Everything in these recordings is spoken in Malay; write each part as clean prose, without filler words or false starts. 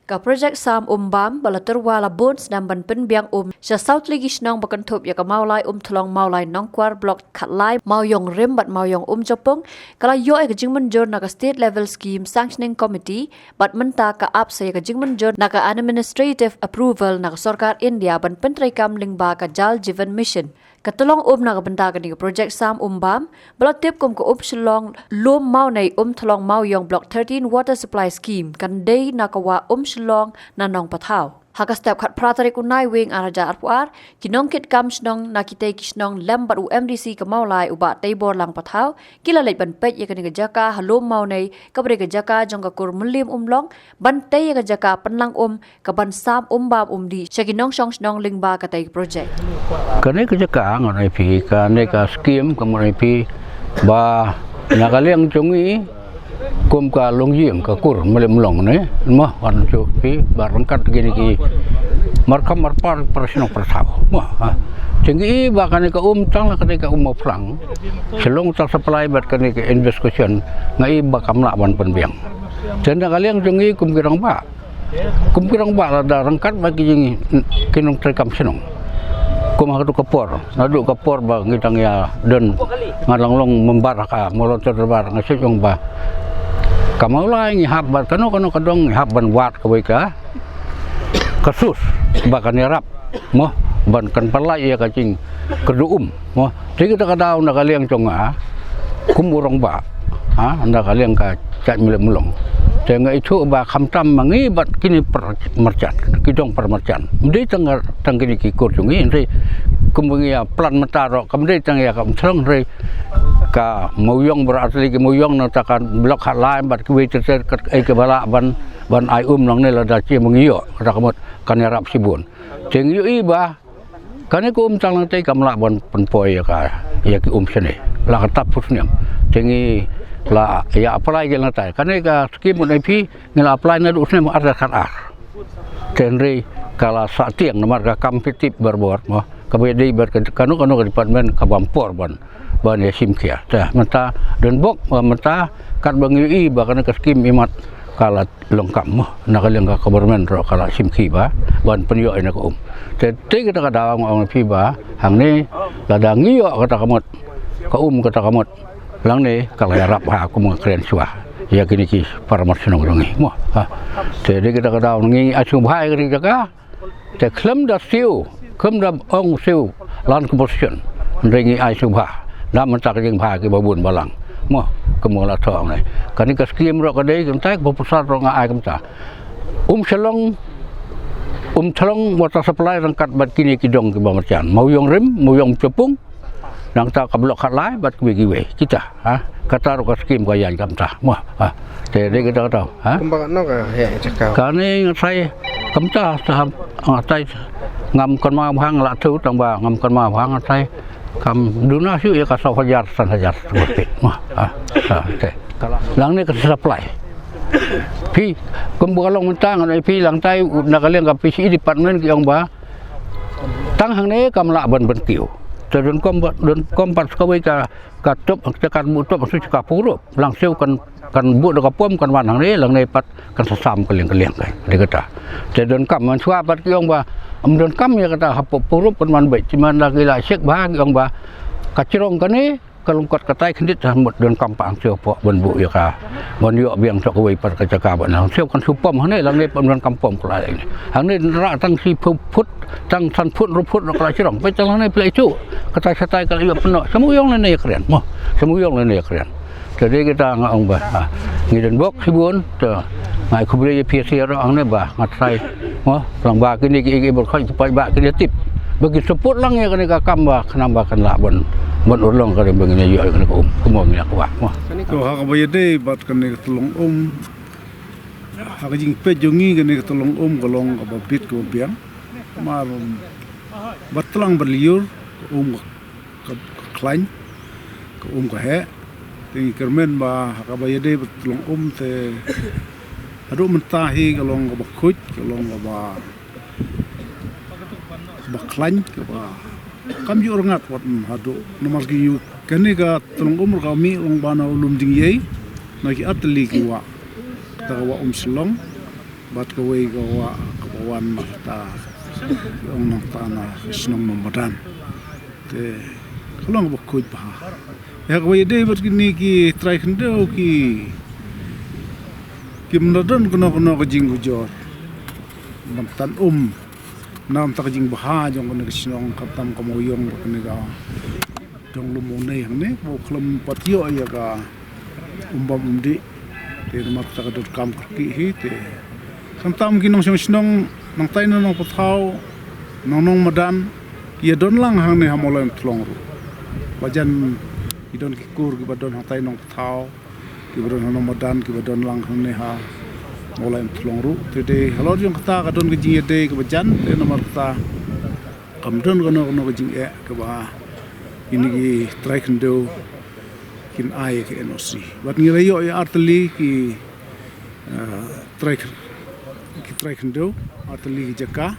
ka project sam bam balatur wala bones nam ban pen biang sha south ligish nong bakan thop ya ka maulai thlong maulai nongkwar block khatlai mauyong rim bat mauyong jopong kala yo e ka jingman jor na ka state level scheme sanctioning committee bat menta ka up sa ka jingman jor na ka administrative approval na ka sarkar India ban pen trai kam lingba ka jal jivan mission katulong na ka benta ka ni project sam bam balatip kum ko shlong lom mau nei thlong mauyong block 13 water supply scheme kan dei na ka wa shlong na nong pathau haka step khat pratari kunai wing araja arpuar kinong kit kam snong nakite kisnong lambat UMDC ka maulai uba taibor lang pathau kila leit ban pet ya ka jaka halom mau nei ka bre ka jaka jong ka kur mulim long ban tai ka jaka panlang ka ban sam bam di shakinong song snong lingba ka tai project kane ka jaka ngon IP kane ka scheme ka mon IP ba nakaliang chungi kum ka longjing ka kur melong ne mah wan chu pi barangkat gini ki markam marpar presno persau mah tinggi ba kan ka tang la kan ka maflang selong tak supply bat kan ka investigation ngai ba kamla ban penbiang tenda kaliang jungi kum kirang ba la da rangkat ba ki kinong trekam senong kum hadu kapor nadu kapor ba ngitang ya dan ngalanglong membaraka molontor bar ngasejong ba kamaulai ngihap ban kano kadong ngihap ban wat ka kasus bakan yarap mo ban kan palai ya kacing keduum mo jadi kita kadau na kaliang conga kumurong ba anda kaliang ka cat mulong tengah itu ba khamtam mangi bat kini permercan kidong permercan mesti tang kini ki kurjungi ndi kumbunya plan metaro kemudian tang ya kam throng re ka mauyong berarti ke mauyong natakan blok halai bat kuwi ter ke bala ban ai nang ne la da chi mengiyo kata kamot kan yarap sibun teng yu iba kan ko tang lang tai kamla ban penpoi ya ka ya ki sene la ka tap pusniam tengi la ya apply ke lantai kan ka scheme mon IP ngela apply na usne mo arda kan tenri kala sa tiang nomor ka kompetitif berbor mo kabedi ber kanu departemen kabampor ban ya simkia tah menta dan bok menta kat bangi ba kana ka scheme imat kala lengkap mo nakaliang ka government ro kala simki ba ban penyo ina ko tete kita kadawang ang IP ba hang ni ladang iyo kata kamot kata kamot lang ni kala yarap ha aku mga kren suah ya kini ki paramarsunong rongi mo jadi kita kadawang ngi asung bahai kini jaka te klem da siu kem da ong siu lan komposition ringi asung bah lam mentak jeng bah ki babun balang mo kemula thong này kani ka skim ro ka dei kem tak popusat ro nga ai kem ta shalong water supply rangkat bat kini kidong ki bamarcan mauyong rim mauyong cepung nang ta kablok khatlai bat kiwe kita kata ro ka skim ka yan kam ta mo jadi kita tahu kembang no ka he cakau kani ngai kam ta saham tai ngam kon ma hang la thu tang ba ngam kon ma hang tai kam duna siu ya ka 1,000 seperti mah lang ni ka supply pi kum balong mentang ai pi lang tai nakaliang ka PCI department ki ong ba tang hang ne kam la ban kiu don kompat ka wei ka top ka mu top su ka purup lang siu kan bu da ka pom kan wan hang ne lang ne pat kan sasam kaliang kai de kata te don kam man swa pat ki ong ba don kam ya kata hapop purup kan man bai ciman lagi la sek ba ki ong ba kacirong kani kalungkot katai kendit mut don kampang sio po ban bu ya ka bon yo biang sok wei par ka caka ban sio kan supom hane lang ne don kampom kala ini hang ne ra tang si put tang san put ru put kala cirong pe tang ne play cu katai satai kala yo peno semuyong ne keren mo semuyong ne keren jadi kita ngong ba ngiden bok sibun te ngai kubri PSC ro ang ne ba ngatai mo lang ba kini ki bor khoi pai ba kini tip bagi support lang ya kani ka kamba kanambakan labon bon ulong kali begini yo kani ko kumong ya kuah mo ko ha ka bayade bat kani tulong ha ka jing pe jongi kani tulong golong ka bit ko biang marum batlang berliur ka klain ka ka he tingi kermen ba ha ka bayade tulong te adu mentahi golong ka bakut golong ka ba baklain ke ba kam ju rangat wat hadu nomor gi kani ga tulung umur kami long bana ulum dingyai na ki atli ki wa ta wa selong bat kawai kawa kawan mata ong nang tana snong Ramadan te kalong bakut bah ya kawai dei bat kini ki try kendo ki menodon kono ka jing gujor mantan nam tak jing bah jong kono snong katam kamoyong kono ga jong lumone yang ne bo klam patio ya ka umbam umdi te mak tak dot kam ki hi te kamtam kinong snong nang tay nong pathaw nong madan ya don lang hang ne hamolan thlong ru bajan idon ki kur ki badon hang tay nong pathaw ki badon nong madan ki badon lang hang ne ha molan thlong ru te de halor jong kata ka don ki jing de ki bajan te nomor kata kam don kono ki jing ke ba ini ki try kendo kin ai ke NOC bat ngira yo ya artli ki try kendo artli jaka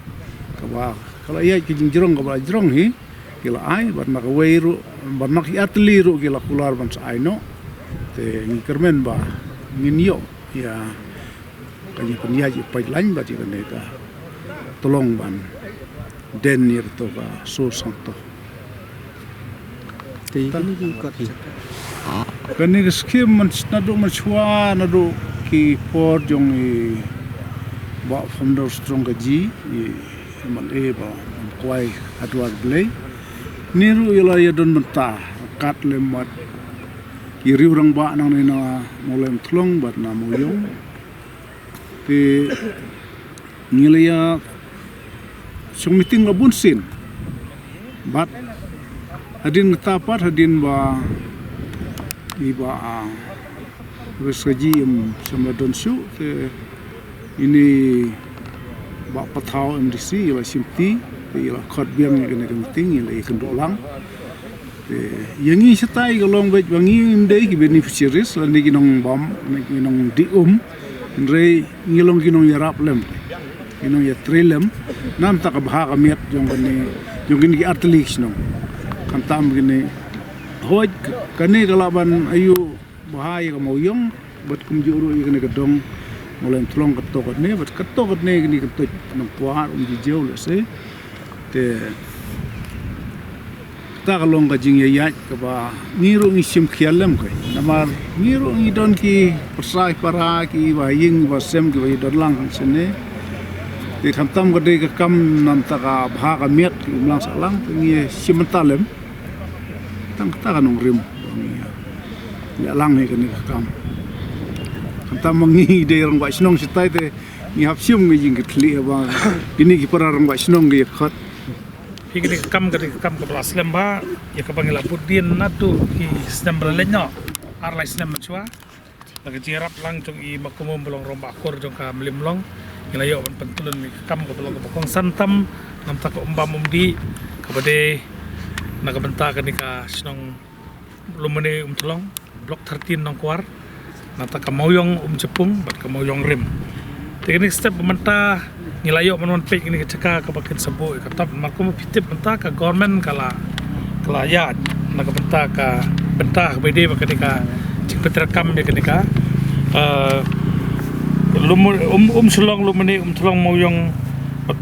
kawa kalau ia ki jingjrong ka jrong hi kila ai bat nak weiru bat nak artli ru kila kular ban sai no te ni kermen ba nin yo ya kanya punya ji pai lain ba ji ne ka tolong ban den ni to ka so santo te ni ki kat kani skim man nadu chua nadu ki por jong i ba founder strong ji man ba kwai adwar blay niru ila ya don menta kat lemat kiri urang ba nang na molem thlong bat na moyong te ngilia sung meeting labun sin bat hadin tapat hadin ba iba resaji sama don su te ini ba pathaw MDC ila simti ila khot biang ni kena meeting ila ikan dolang yangi setai golong bet bangi imdei ki beneficiaries lani kinong bam kinong dium re ngilong kinong yarap lem kinong ya trilem nam tak bha kamiat jong kini artli snong kantam kini hoj kani kalaban ayu bahaya ka moyong bat kumjuru ikene gedong mulai tolong ketok ne bat ketok ne kini ketok nang puar jijau le se te ta kalong ka jing ya ka ba niru ngi sim khialam kai namar niru ngi don ki persai para ki ba ying ba sem ki ba don lang sene te khamtam ka de ka kam nam ta ka bha ka met lang sa lang ngi sim talem tang ta ka nong rim ya lang ne ka ni ka kam khamtam mangi de rong ba snong sitai te ni hap sim ngi jing kli ba ini ki para rong ba snong ngi khat Hingga kam ke belas lemba ya ke panggil pudin natu ki sedang berlenyo arlai sedang mencua lagi jirap lang jong i makumum belong romba akur jong ka melimlong ilayo pentulun kam ke belong ke pokong santam nam tak umbam umdi kabade naga benta ke nika snong lumene tulong blok 13 nong kuar nata ka mauyong jepung bat ka mauyong rim teknik step pemerintah nilayo menon pek ini keceka ke bakin sebo katap makum pitip benta ka government kala ya naga benta ka benta bede bakenika cik petrekam be kenika sulong lumene tulong moyong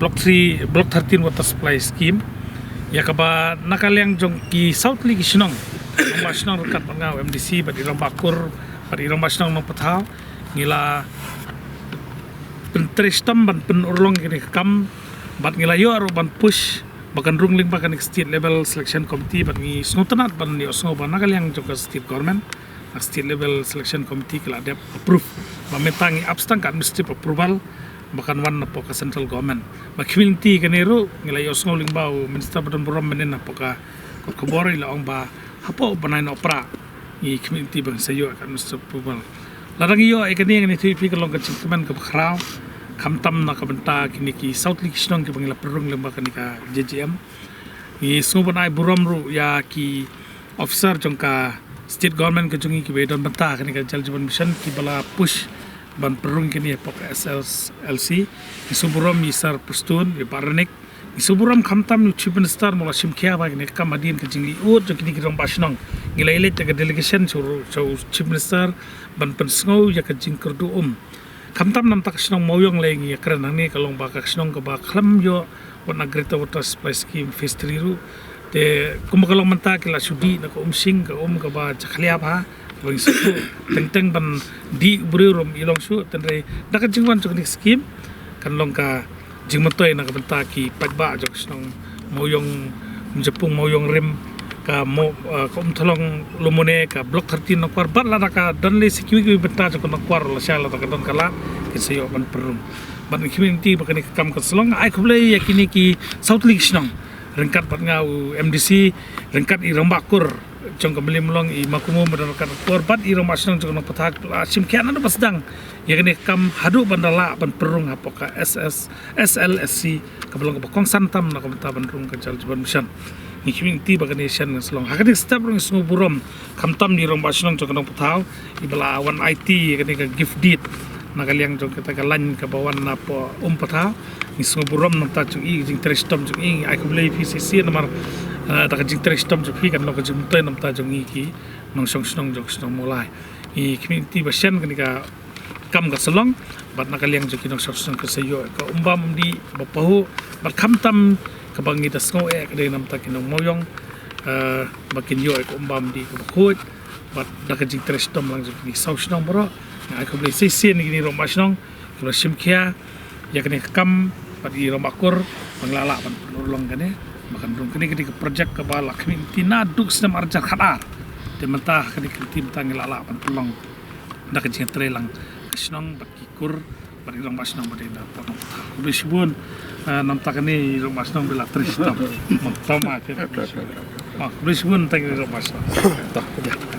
blok 13 water supply scheme ya kaba nakaliang jong ki south league sinong masnong rekat ngau MDC badi rambakur badi ramasnong nong pathaw ngila pentrestam ban penurlong kini kam bat ngilayo aru ban push bakan rungling bakan state level selection committee bat ngi snotanat ban ni osno ban nakaliang joka state government state level selection committee kala dia approve memetangi abstang kan administrative approval bakan wan na poka central government ba community kanero ngilayo osno lingbau minister badan borom menen na poka kobori la ong ba hapo banai no pra ni community bang sayo kan administrative approval larang iyo ay kani ngani TV kalong kacingkaman ke bakraw kamtam na kabenta kini ki South League Snong ki pangila perung lemba kani ka JJM ni sungupan ay buram ru ya ki officer jongka state government ke jungi ki bedon benta kani ka Jal Jeevan Mission ki bala push ban perung kini pok SLC ni suburam ni sar pustun ni paranik ni suburam kamtam ni chief minister mola simkia ba kini kamadin ke jingi ut jong kini ki rong basnong ngilailet ke delegation so chief minister ban pensngau ya ka jingkerdu kamtam nam tak snong moyong lengi ya keren ni kalong ba ka snong ka ba klam yo wan agrita water supply scheme phase 3 ru te kumakalong manta kila sudi na ko sing ka ka ba chakhlia ba bang su teng ban di burum ilong su tenre dakat jingwan chok ni scheme kan long ka jingmatoy na ka banta ki pagba jok snong moyong Jepung moyong rim ka mo tholong lumone ka blok 13 na kwar bat la ka dan le sikimi ki benta ko na kwar la shala ta don kala ki sayo ban perum ban community bakani kam ka selong ai khuble yakini ki south league snong rengkat bat ngau MDC rengkat i rambakur jong kembali melong i makumu medan kan kwar bat i rambat snong jong na pathak sim kyan na pasdang yakini kam hadu bandala ban perung apoka SLSC kablong ka kong santam na ka ban rung ka jal ban mission ni community bagani sian selong hakani step rong sungu burom kamtam ni rong basnong jong patau ibala awan IT kani ka gift deed nakaliang jong kita kalan ka bawan na po patau ni sungu burom nam ta jong i jing terestom jong i ai kublai PCC namar ta ka jing terestom jong hi kan lo ka jing tay nam ta jong i ki nong song snong jong snong mulai i community basian kani ka kam ka selong bat nakaliang jong kinong song ka sayo ka umbam di bapahu bat kamtam kabangi das ngo kadai nam ta kinong moyong bakin yo ko umbam di ko khot bat dakajing trestom lang ni saus nong bro ai ko blai sen ni rom basnong ko simkhia ya kene kam bat i rom akur panglala ban nolong kane makan rom kene ke project ka bala community na duk sem arja khadar te menta kene tim tangilala ban pelong dakajing trelang snong bat kikur bat i rom basnong bat ina potong ko bisbun nampak ni rumah senang bila tristam, sama ke. Berisbun tadi rumah senang.